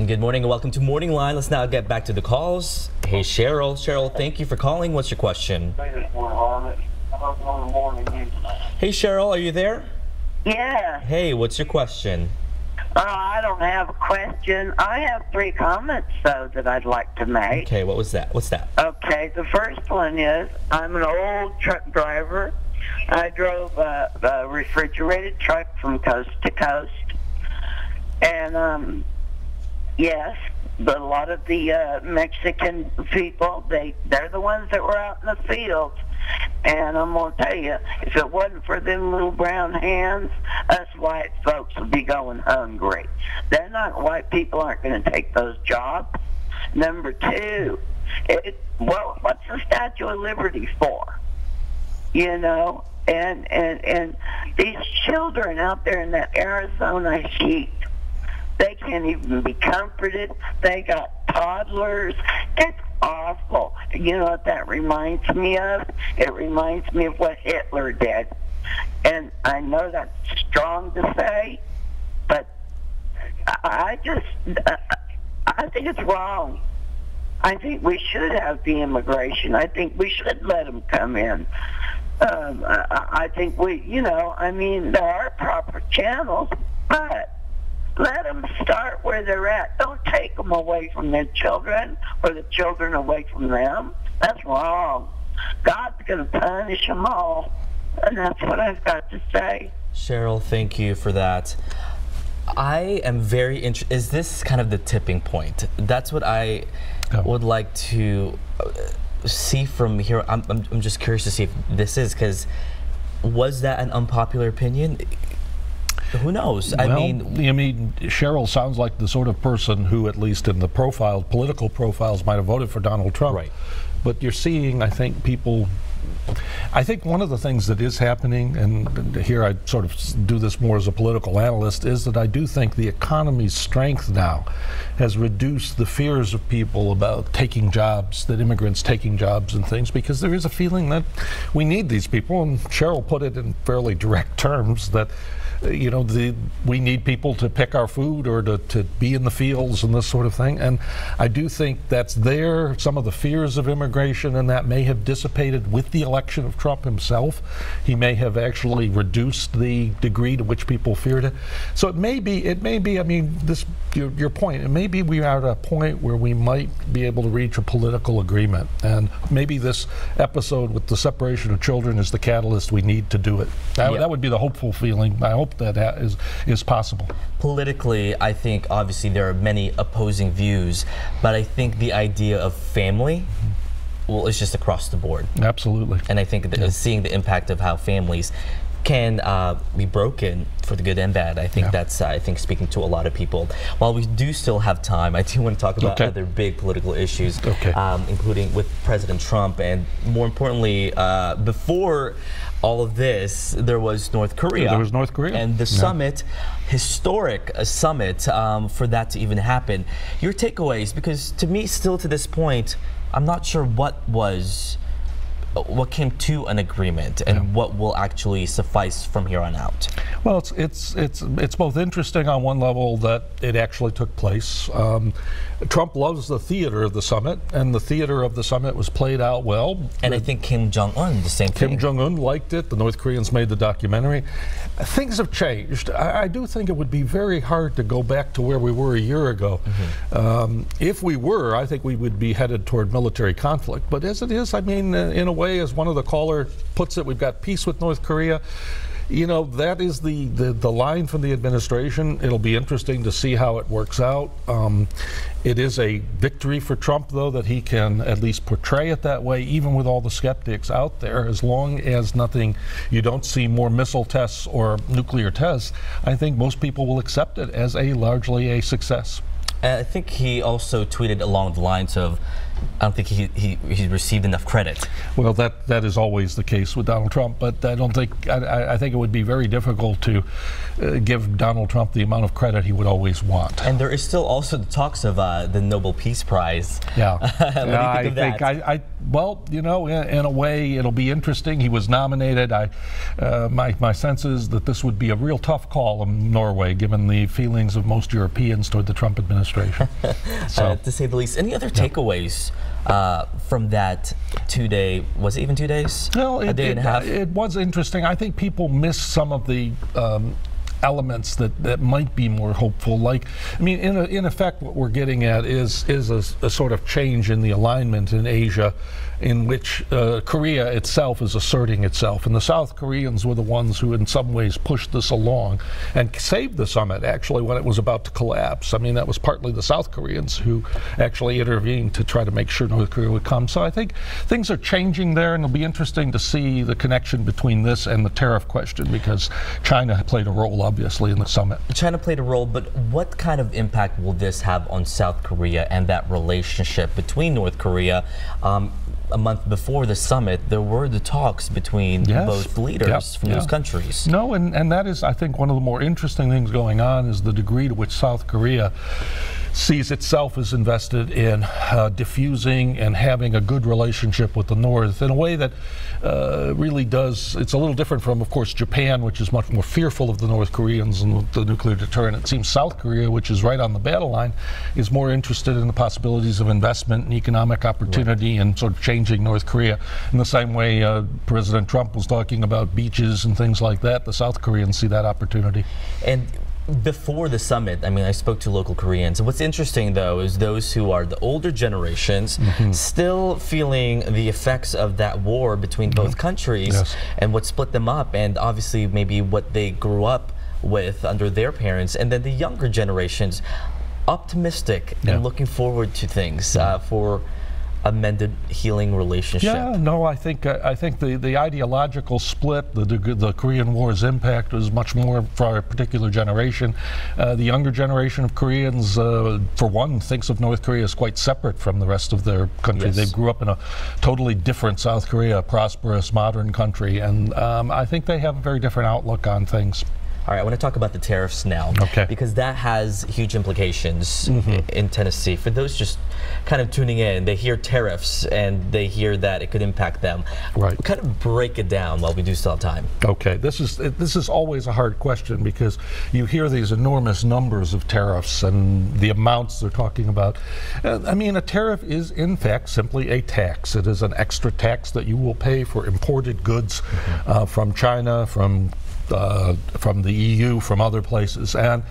Good morning and welcome to Morning Line. Let's now get back to the calls. Hey, Cheryl. Cheryl, thank you for calling. What's your question? Hey, Cheryl, are you there? Yeah. Hey, what's your question? I don't have a question. I have 3 comments, though, that I'd like to make. Okay, what was that? What's that? Okay, the first one is, I'm an old truck driver. I drove a refrigerated truck from coast to coast. And, yes, but a lot of the Mexican people, they're the ones that were out in the fields. And I'm going to tell you, if it wasn't for them little brown hands, us white folks would be going hungry. White people aren't going to take those jobs. Number 2, what's the Statue of Liberty for? You know, and these children out there in that Arizona heat, they can't even be comforted. They got toddlers. It's awful. You know what that reminds me of? It reminds me of what Hitler did. And I know that's strong to say, but I think it's wrong. I think we should have the immigration. I think we should let them come in. I think there are proper channels, but let them start where they're at. Don't take them away from their children or the children away from them. That's wrong. God's going to punish them all. And that's what I've got to say. Cheryl, thank you for that. I am very interested. Is this kind of the tipping point? That's what I would like to see from here. I'm just curious to see if this is, because was that an unpopular opinion? Who knows? Well, I mean, Cheryl sounds like the sort of person who, at least in the political profiles, might have voted for Donald Trump. Right. But you're seeing, I think, I think one of the things that is happening, and here I sort of do this more as a political analyst, is that I do think the economy's strength now has reduced the fears of people about taking jobs, that immigrants taking jobs and things, because there is a feeling that we need these people, and Cheryl put it in fairly direct terms, that we need people to pick our food or to be in the fields and this sort of thing. And I do think that's there. Some of the fears of immigration and that may have dissipated with the election of Trump himself. He may have actually reduced the degree to which people feared it. So it may be, I mean, your point, it may be we are at a point where we might be able to reach a political agreement. And maybe this episode with the separation of children is the catalyst we need to do it. That would be the hopeful feeling. I hope that is possible. Politically, I think obviously there are many opposing views, but I think the idea of family, well, it's just across the board. Absolutely. And I think that seeing the impact of how families can be broken for the good and bad, I think that's speaking to a lot of people. While we do still have time, I do want to talk about other big political issues, including with President Trump, and more importantly, before all of this, there was North Korea. There was North Korea. And the summit, historic summit for that to even happen. Your takeaways, because to me, still to this point, I'm not sure what came to an agreement and what will actually suffice from here on out. Well, it's both interesting on one level that it actually took place. Trump loves the theater of the summit, and the theater of the summit was played out well. And I think Kim Jong-un, the same thing. Kim Jong-un liked it. The North Koreans made the documentary. Things have changed. I do think it would be very hard to go back to where we were a year ago. If we were, I think we would be headed toward military conflict. But as it is, I mean, in a way, as one of the caller puts it, we've got peace with North Korea. You know, that is the line from the administration. It'll be interesting to see how it works out. It is a victory for Trump, though, that he can at least portray it that way, even with all the skeptics out there. As long as you don't see more missile tests or nuclear tests, I think most people will accept it as largely a success. I think he also tweeted along the lines of, I don't think he received enough credit. Well, that is always the case with Donald Trump, but I don't think I think it would be very difficult to give Donald Trump the amount of credit he would always want. And there is still also the talks of the Nobel Peace Prize. Yeah, what do you think of that? Well, you know, in a way, it'll be interesting. He was nominated. My sense is that this would be a real tough call in Norway, given the feelings of most Europeans toward the Trump administration. So, to say the least. Any other takeaways from that 2 day? Was it even 2 days? No, a day and a half. It was interesting. I think people miss some of the elements that might be more hopeful. Like, I mean, in effect, what we're getting at is a sort of change in the alignment in Asia, in which Korea itself is asserting itself. And the South Koreans were the ones who in some ways pushed this along and saved the summit, actually, when it was about to collapse. I mean, that was partly the South Koreans who actually intervened to try to make sure North Korea would come. So I think things are changing there, and it'll be interesting to see the connection between this and the tariff question, because China played a role, obviously, in the summit. China played a role, but what kind of impact will this have on South Korea and that relationship between North Korea? A month before the summit, there were the talks between both leaders from those countries. No, and that is, I think, one of the more interesting things going on is the degree to which South Korea sees itself as invested in diffusing and having a good relationship with the North in a way that really does, it's a little different from, of course, Japan, which is much more fearful of the North Koreans and the nuclear deterrent. It seems South Korea, which is right on the battle line, is more interested in the possibilities of investment and economic opportunity and sort of changing North Korea. In the same way President Trump was talking about beaches and things like that, the South Koreans see that opportunity. And before the summit, I mean, I spoke to local Koreans. What's interesting, though, is those who are the older generations still feeling the effects of that war between both countries and what split them up, and obviously maybe what they grew up with under their parents. And then the younger generations, optimistic and looking forward to things for a mended, healing relationship. Yeah, no, I think the ideological split, the Korean War's impact was much more for a particular generation. The younger generation of Koreans, for one, thinks of North Korea as quite separate from the rest of their country. They grew up in a totally different South Korea, a prosperous, modern country, and I think they have a very different outlook on things. All right, I want to talk about the tariffs now, because that has huge implications in Tennessee. For those just kind of tuning in, they hear tariffs and they hear that it could impact them. Right. Kind of break it down while we do still have time. Okay, this is always a hard question, because you hear these enormous numbers of tariffs and the amounts they're talking about. I mean, a tariff is in fact simply a tax. It is an extra tax that you will pay for imported goods from China, from the EU, from other places. And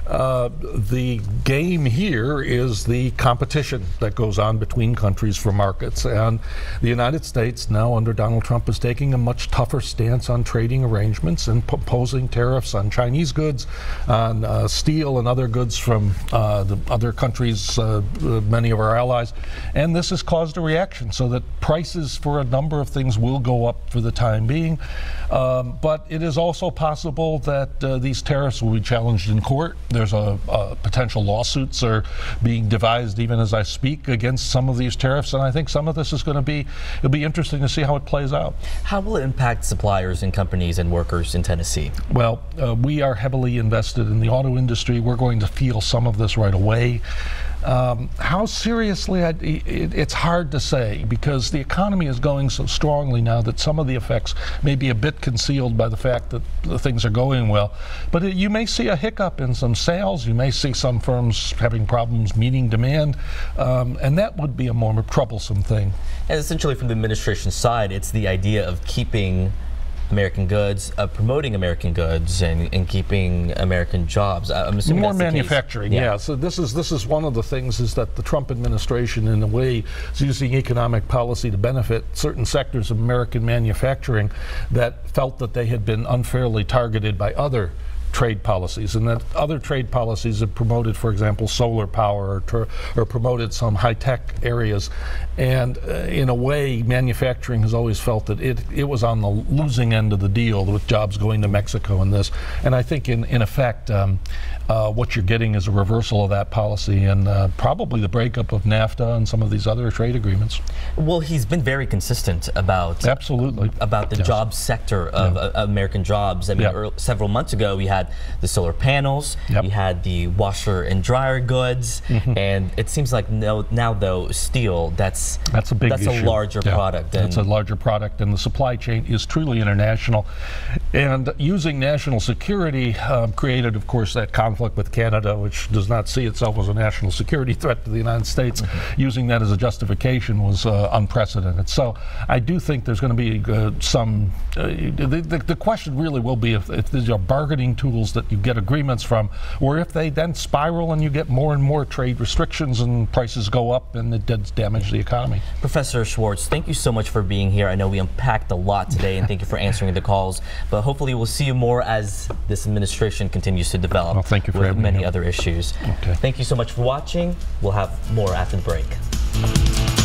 the game here is the competition that goes on between countries for markets. And the United States now, under Donald Trump, is taking a much tougher stance on trading arrangements and imposing tariffs on Chinese goods, on steel and other goods from the other countries, many of our allies. And this has caused a reaction, so that prices for a number of things will go up for the time being. But it is also possible that these tariffs will be challenged in court. There's potential lawsuits are being devised even as I speak against some of these tariffs, and I think some of this is going to be, it'll be interesting to see how it plays out. How will it impact suppliers and companies and workers in Tennessee? Well, we are heavily invested in the auto industry. We're going to feel some of this right away. How seriously, it's hard to say, because the economy is going so strongly now that some of the effects may be a bit concealed by the fact that things are going well. But you may see a hiccup in some sales. You may see some firms having problems meeting demand, and that would be a more troublesome thing. And essentially, from the administration side, it's the idea of keeping American goods, promoting American goods, and keeping American jobs. I'm assuming more that's the manufacturing, case. Yeah. So this is one of the things, is that the Trump administration, in a way, is using economic policy to benefit certain sectors of American manufacturing that felt that they had been unfairly targeted by other trade policies, and that other trade policies have promoted, for example, solar power or promoted some high-tech areas. And in a way, manufacturing has always felt that it was on the losing end of the deal with jobs going to Mexico and this. And I think in effect, what you're getting is a reversal of that policy and probably the breakup of NAFTA and some of these other trade agreements. Well, he's been very consistent about about the job sector of American jobs. I mean, several months ago we had the solar panels, we had the washer and dryer goods, and it seems like now though steel, that's a big issue. A larger product. It's a larger product, and the supply chain is truly international. And using national security created, of course, that conflict with Canada, which does not see itself as a national security threat to the United States. Using that as a justification was unprecedented. So I do think there's going to be some. The question really will be if these are bargaining tools that you get agreements from, or if they then spiral and you get more and more trade restrictions and prices go up and it does damage the economy. Professor Schwartz, thank you so much for being here. I know we unpacked a lot today, and thank you for answering the calls. But hopefully we'll see you more as this administration continues to develop. Well, thank you for with having many me. other issues. Okay. Thank you so much for watching. We'll have more after the break.